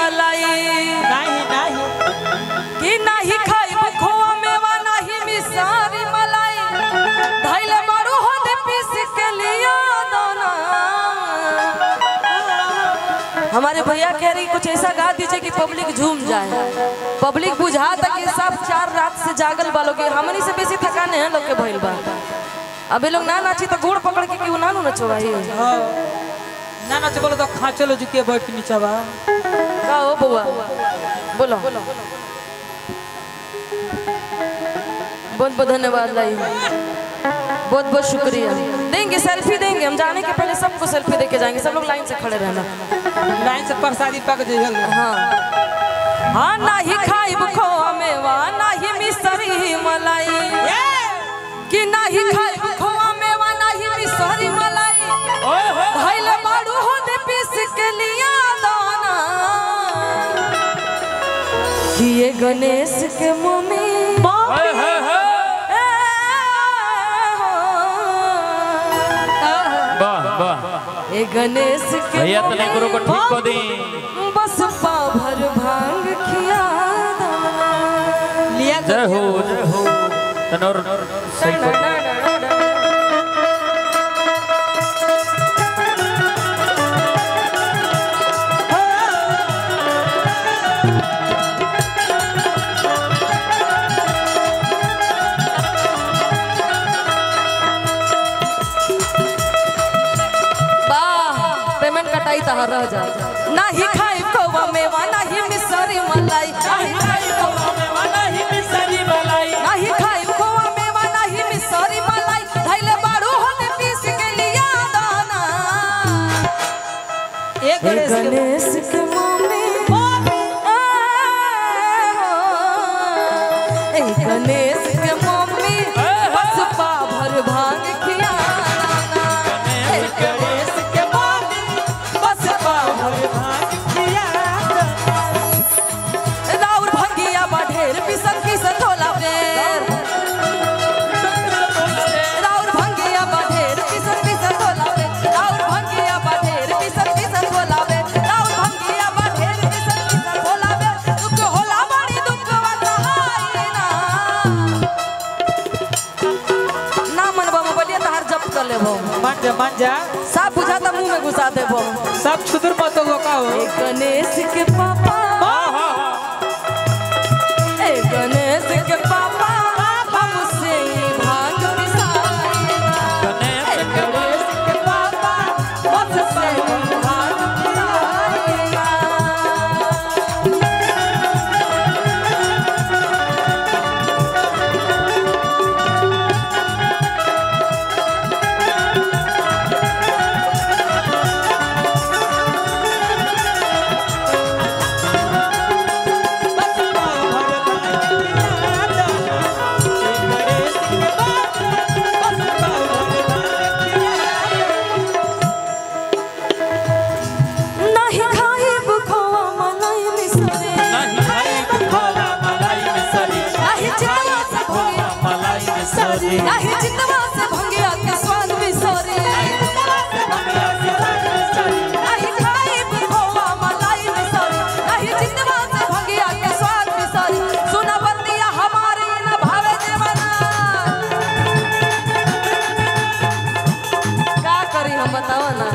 मलाई नहीं नहीं कि नहीं खाइब खोआ मेवा नहीं मिसारी मलाई धैले मारू हो दे पीस के लिया दाना। हमारे भैया कह रही कुछ ऐसा गा दीजिए कि पब्लिक झूम जाए। पब्लिक बुझा तक कि सब 4 रात से जागल बालों के हमनी से बेसी थकाने हैं लोग के भइल बा। अब ये लोग ना नाची तो गोड़ पकड़ के क्यों ना नचो भाई। ना नाच बोलो तो खा चलो झुके बैठ के नीचे बा का हो बुआ बोलो बहुत बहुत धन्यवाद लाई बहुत बहुत शुक्रिया। देंगे सेल्फी देंगे हम जाने के पहले सबको सेल्फी देके जाएंगे। सब लोग लाइन से खड़े रहना लाइन से प्रसादी पक जाइए। हाँ हाँ नहीं खाइब खोआ मेवा नहीं मिसरी मलाई कि नहीं खाइब खोआ मेवा नहीं मिसरी मलाई धैले मारू हो दे पीस के लिया दाना कि ये गणेश के मम्मी ए गणेश के भैया तने गुरु को ठीक को दी बस पाभर भांग खिया लिया जय हो तनोर सही को कटाई तहा रह जा नहीं खाई खोवा मेवा नहीं मिसरी मलाई नहीं खाई खोवा मेवा नहीं मिसरी मलाई नहीं खाई खोवा मेवा नहीं मिसरी मलाई धैले बाड़ू होने पीस के लिया दाना एक गणेश के मम्मी एक गणेश के मम्मी बस पाभर भांग खिया मान जा सब बुझाता मुंह में घुसा दे वो सब छुदुर मत हो का हो गणेश के पापा ए गणेश के पापा हमसे भांग पिसाई गणेश के पापा हमसे भांग नहीं जितवा से भंगिया के स्वाद बिसरी नहीं खाइब खोवा मलाई बिसरी नहीं जितवा से भंगिया के स्वाद बिसरी सुना बतिया हमारी न भावे देवना का करी हम बताओ ना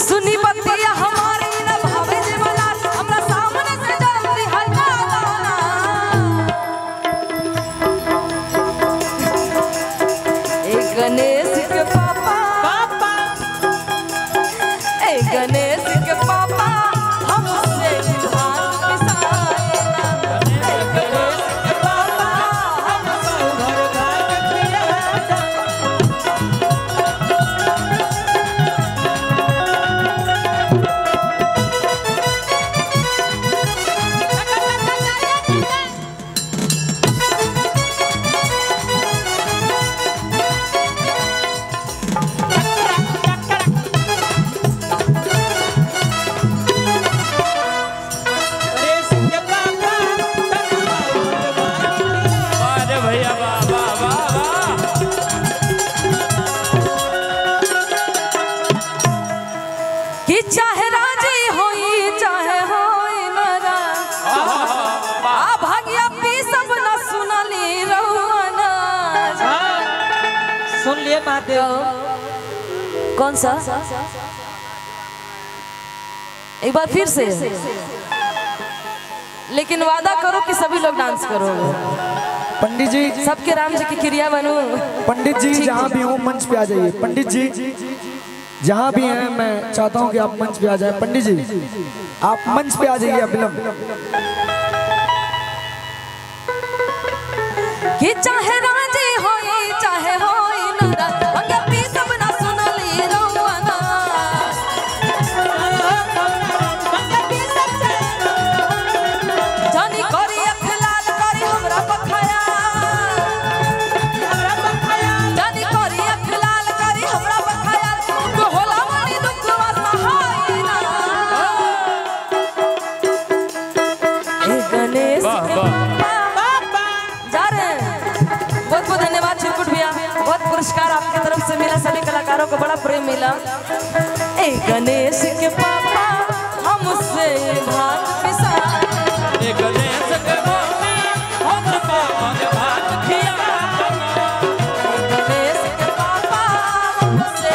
सुनी बतिया हमारी न भावे देवना हमरा सामने से जल्दी हटा दो ये महादेव कौन सा? एक बार फिर से, लेकिन वादा करो कि सभी लोग डांस करो। पंडित जी, सबके राम जी की क्रिया बनू। पंडित जी जहाँ भी हो मंच पे आ जाइए। पंडित जी जहाँ भी हैं, मैं चाहता हूँ कि आप मंच पे आ जाए। पंडित जी आप मंच पे आ जाइए अविलंब। कि चाहे राजी होई चाहे होई नरा, अंगे पी सब ना सुनली रौना। जानी करी अख लाल करी हमरा बखाया, जानी करी अख लाल करी हमरा बखाया, तो होला मारी दुखवा सहाय ना। ए गणेश के पापा जा रहे हैं। बहुत बहुत धन्यवाद चिरकुट भैया, बहुत पुरस्कार आपकी तरफ से मिला, सभी कलाकारों को बड़ा प्रेम मिला। ए गणेश के पापा हमसे भात पिसा, गणेश के पापा हमसे भात खिया, गणेश के पापा हमसे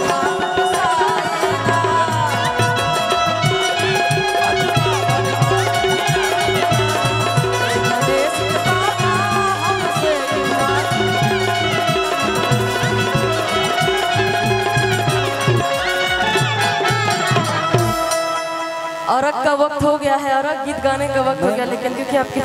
भात पिसाएगा। गणेश के पापा हमसे भात। औरत का वक्त हो गया है, औरत गीत गाने का वक्त हो गया, लेकिन क्योंकि आपकी